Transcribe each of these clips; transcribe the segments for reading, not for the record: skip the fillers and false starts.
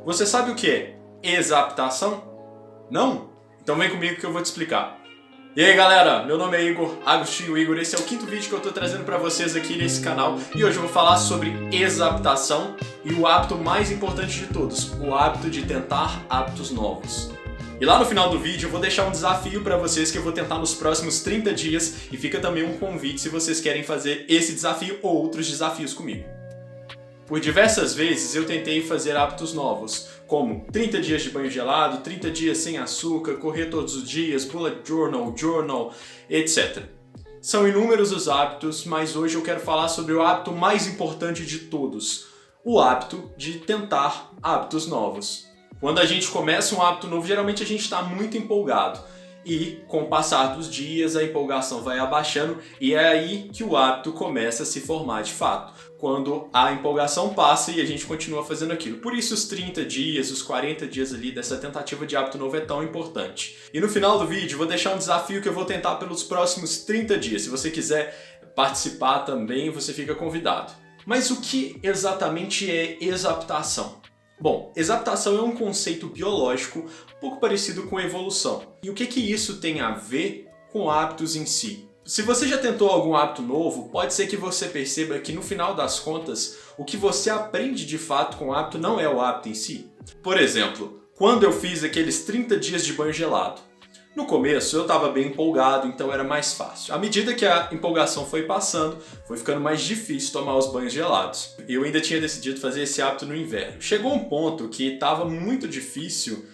Você sabe o que é exaptação? Não? Então vem comigo que eu vou te explicar. E aí galera, meu nome é Igor, Agostinho Igor, esse é o quinto vídeo que eu tô trazendo pra vocês aqui nesse canal e hoje eu vou falar sobre exaptação e o hábito mais importante de todos, o hábito de tentar hábitos novos. E lá no final do vídeo eu vou deixar um desafio pra vocês que eu vou tentar nos próximos 30 dias e fica também um convite se vocês querem fazer esse desafio ou outros desafios comigo. Por diversas vezes eu tentei fazer hábitos novos, como 30 dias de banho gelado, 30 dias sem açúcar, correr todos os dias, bullet journal, etc. São inúmeros os hábitos, mas hoje eu quero falar sobre o hábito mais importante de todos, o hábito de tentar hábitos novos. Quando a gente começa um hábito novo, geralmente a gente está muito empolgado. E com o passar dos dias a empolgação vai abaixando e é aí que o hábito começa a se formar de fato, quando a empolgação passa e a gente continua fazendo aquilo. Por isso os 30 dias, os 40 dias ali dessa tentativa de hábito novo é tão importante. E no final do vídeo vou deixar um desafio que eu vou tentar pelos próximos 30 dias. Se você quiser participar também, você fica convidado. Mas o que exatamente é exaptação? Bom, exaptação é um conceito biológico um pouco parecido com evolução. E o que isso tem a ver com hábitos em si? Se você já tentou algum hábito novo, pode ser que você perceba que no final das contas, o que você aprende de fato com o hábito não é o hábito em si. Por exemplo, quando eu fiz aqueles 30 dias de banho gelado, no começo eu estava bem empolgado, então era mais fácil. À medida que a empolgação foi passando, foi ficando mais difícil tomar os banhos gelados. Eu ainda tinha decidido fazer esse hábito no inverno. Chegou um ponto que estava muito difícil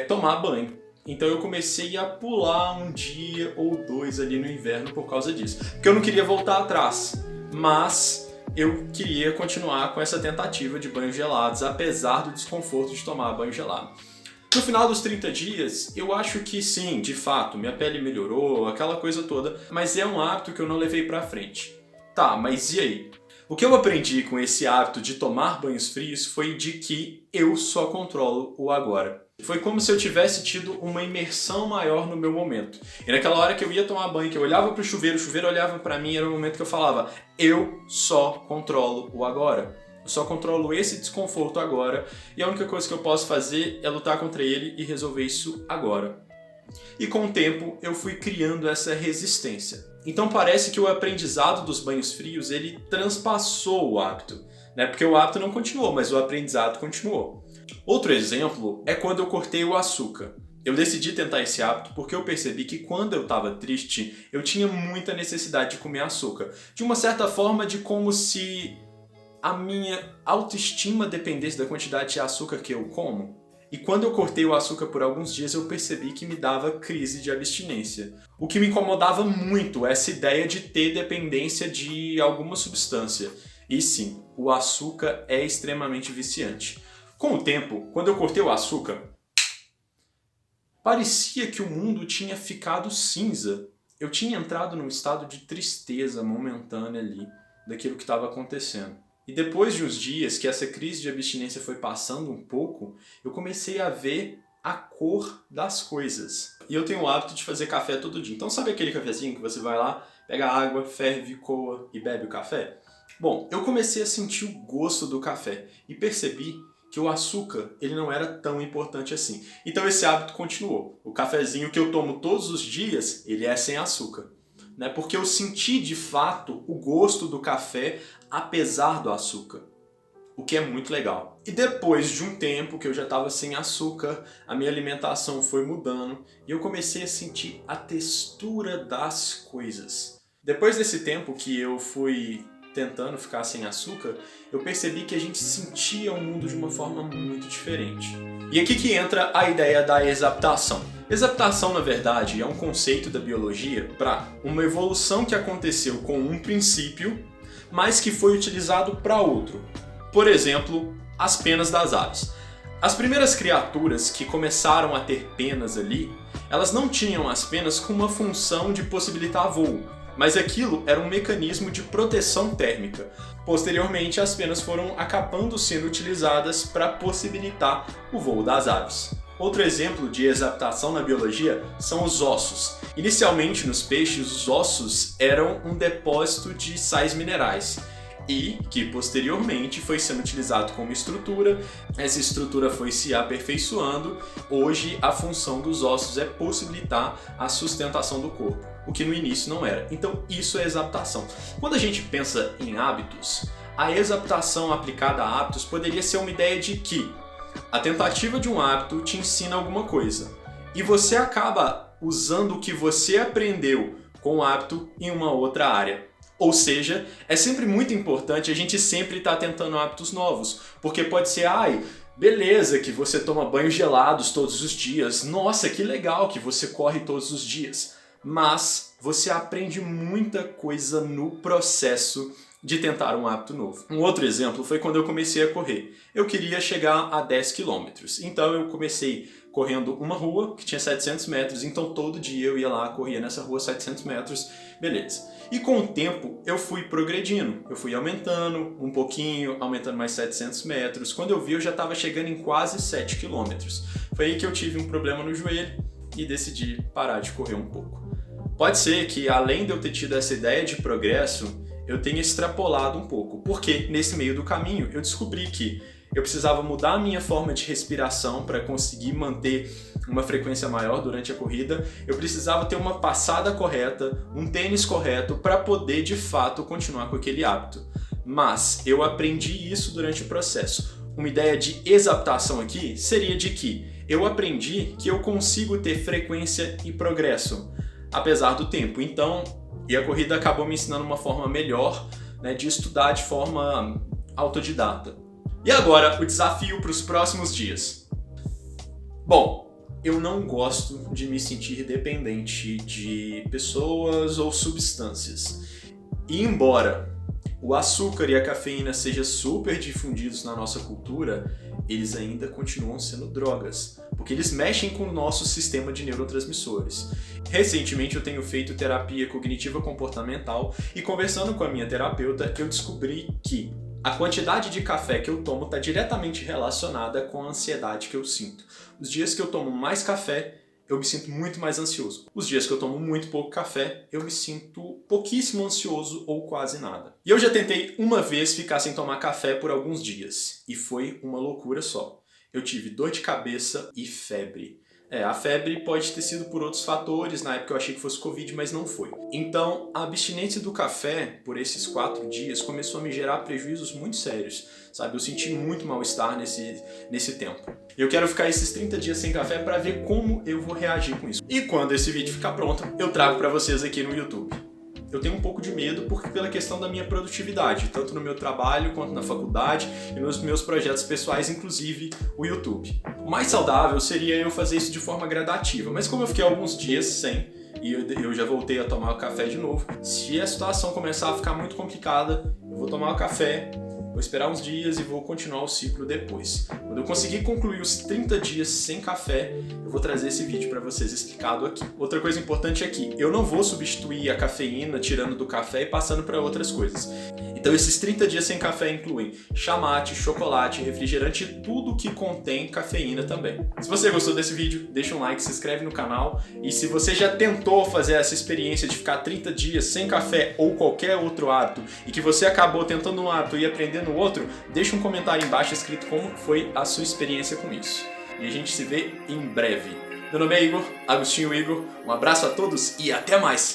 tomar banho. Então eu comecei a pular um dia ou dois ali no inverno por causa disso. Porque eu não queria voltar atrás, mas eu queria continuar com essa tentativa de banhos gelados, apesar do desconforto de tomar banho gelado. No final dos 30 dias, eu acho que sim, de fato, minha pele melhorou, aquela coisa toda, mas é um hábito que eu não levei pra frente. Tá, mas e aí? O que eu aprendi com esse hábito de tomar banhos frios foi de que eu só controlo o agora. Foi como se eu tivesse tido uma imersão maior no meu momento. E naquela hora que eu ia tomar banho, que eu olhava pro chuveiro, o chuveiro olhava pra mim, era o momento que eu falava, eu só controlo o agora. Eu só controlo esse desconforto agora e a única coisa que eu posso fazer é lutar contra ele e resolver isso agora. E com o tempo eu fui criando essa resistência. Então parece que o aprendizado dos banhos frios ele transpassou o hábito, né? Porque o hábito não continuou, mas o aprendizado continuou. Outro exemplo é quando eu cortei o açúcar. Eu decidi tentar esse hábito porque eu percebi que quando eu estava triste eu tinha muita necessidade de comer açúcar. De uma certa forma de como se a minha autoestima dependesse da quantidade de açúcar que eu como. E quando eu cortei o açúcar por alguns dias, eu percebi que me dava crise de abstinência. O que me incomodava muito, essa ideia de ter dependência de alguma substância. E sim, o açúcar é extremamente viciante. Com o tempo, quando eu cortei o açúcar, parecia que o mundo tinha ficado cinza. Eu tinha entrado num estado de tristeza momentânea ali, daquilo que estava acontecendo. E depois de uns dias que essa crise de abstinência foi passando um pouco, eu comecei a ver a cor das coisas. E eu tenho o hábito de fazer café todo dia. Então sabe aquele cafezinho que você vai lá, pega água, ferve, coa e bebe o café? Bom, eu comecei a sentir o gosto do café e percebi que o açúcar ele não era tão importante assim. Então esse hábito continuou. O cafezinho que eu tomo todos os dias, ele é sem açúcar. Porque eu senti de fato o gosto do café apesar do açúcar, o que é muito legal. E depois de um tempo que eu já estava sem açúcar, a minha alimentação foi mudando e eu comecei a sentir a textura das coisas. Depois desse tempo que eu fui tentando ficar sem açúcar, eu percebi que a gente sentia o mundo de uma forma muito diferente. E aqui que entra a ideia da exaptação. Exaptação, na verdade, é um conceito da biologia para uma evolução que aconteceu com um princípio, mas que foi utilizado para outro. Por exemplo, as penas das aves. As primeiras criaturas que começaram a ter penas ali, elas não tinham as penas com uma função de possibilitar voo, mas aquilo era um mecanismo de proteção térmica. Posteriormente, as penas foram acabando sendo utilizadas para possibilitar o voo das aves. Outro exemplo de exaptação na biologia são os ossos. Inicialmente nos peixes, os ossos eram um depósito de sais minerais. e que posteriormente foi sendo utilizado como estrutura. Essa estrutura foi se aperfeiçoando. Hoje a função dos ossos é possibilitar a sustentação do corpo, o que no início não era. Então isso é exaptação. Quando a gente pensa em hábitos, a exaptação aplicada a hábitos poderia ser uma ideia de que a tentativa de um hábito te ensina alguma coisa e você acaba usando o que você aprendeu com o hábito em uma outra área. Ou seja, é sempre muito importante a gente sempre estar tentando hábitos novos, porque pode ser, beleza que você toma banhos gelados todos os dias, nossa, que legal que você corre todos os dias, mas você aprende muita coisa no processo de tentar um hábito novo. Um outro exemplo foi quando eu comecei a correr. Eu queria chegar a 10 km, então eu comecei correndo uma rua que tinha 700 metros, então todo dia eu ia lá, corria nessa rua 700 metros, beleza. E com o tempo eu fui progredindo, eu fui aumentando um pouquinho, aumentando mais 700 metros, quando eu vi eu já estava chegando em quase 7 km. Foi aí que eu tive um problema no joelho e decidi parar de correr um pouco. Pode ser que além de eu ter tido essa ideia de progresso, eu tenha extrapolado um pouco, porque nesse meio do caminho eu descobri que eu precisava mudar a minha forma de respiração para conseguir manter uma frequência maior durante a corrida, eu precisava ter uma passada correta, um tênis correto para poder de fato continuar com aquele hábito. Mas eu aprendi isso durante o processo. Uma ideia de exaptação aqui seria de que eu aprendi que eu consigo ter frequência e progresso, apesar do tempo. Então, e a corrida acabou me ensinando uma forma melhor, né, de estudar de forma autodidata. E agora, o desafio para os próximos dias. Bom, eu não gosto de me sentir dependente de pessoas ou substâncias. E embora o açúcar e a cafeína sejam super difundidos na nossa cultura, eles ainda continuam sendo drogas, porque eles mexem com o nosso sistema de neurotransmissores. Recentemente eu tenho feito terapia cognitiva comportamental e conversando com a minha terapeuta eu descobri que a quantidade de café que eu tomo está diretamente relacionada com a ansiedade que eu sinto. Os dias que eu tomo mais café, eu me sinto muito mais ansioso. Os dias que eu tomo muito pouco café, eu me sinto pouquíssimo ansioso ou quase nada. E eu já tentei uma vez ficar sem tomar café por alguns dias, e foi uma loucura só. Eu tive dor de cabeça e febre. A febre pode ter sido por outros fatores, na época eu achei que fosse Covid, mas não foi. Então, a abstinência do café por esses 4 dias começou a me gerar prejuízos muito sérios, sabe? Eu senti muito mal-estar nesse tempo. Eu quero ficar esses 30 dias sem café para ver como eu vou reagir com isso. E quando esse vídeo ficar pronto, eu trago para vocês aqui no YouTube. Eu tenho um pouco de medo porque pela questão da minha produtividade, tanto no meu trabalho quanto na faculdade e nos meus projetos pessoais, inclusive o YouTube. O mais saudável seria eu fazer isso de forma gradativa, mas como eu fiquei alguns dias sem e eu já voltei a tomar o café de novo, se a situação começar a ficar muito complicada, eu vou tomar o café, vou esperar uns dias e vou continuar o ciclo depois. Quando eu conseguir concluir os 30 dias sem café, eu vou trazer esse vídeo para vocês explicado aqui. Outra coisa importante é que eu não vou substituir a cafeína tirando do café e passando para outras coisas. Então esses 30 dias sem café incluem chá mate, chocolate, refrigerante e tudo que contém cafeína também. Se você gostou desse vídeo, deixa um like, se inscreve no canal e se você já tentou fazer essa experiência de ficar 30 dias sem café ou qualquer outro hábito e que você acabou tentando um hábito e aprendendo o outro, deixa um comentário embaixo escrito como foi a sua experiência com isso. E a gente se vê em breve. Meu nome é Igor, Agostinho Igor, um abraço a todos e até mais!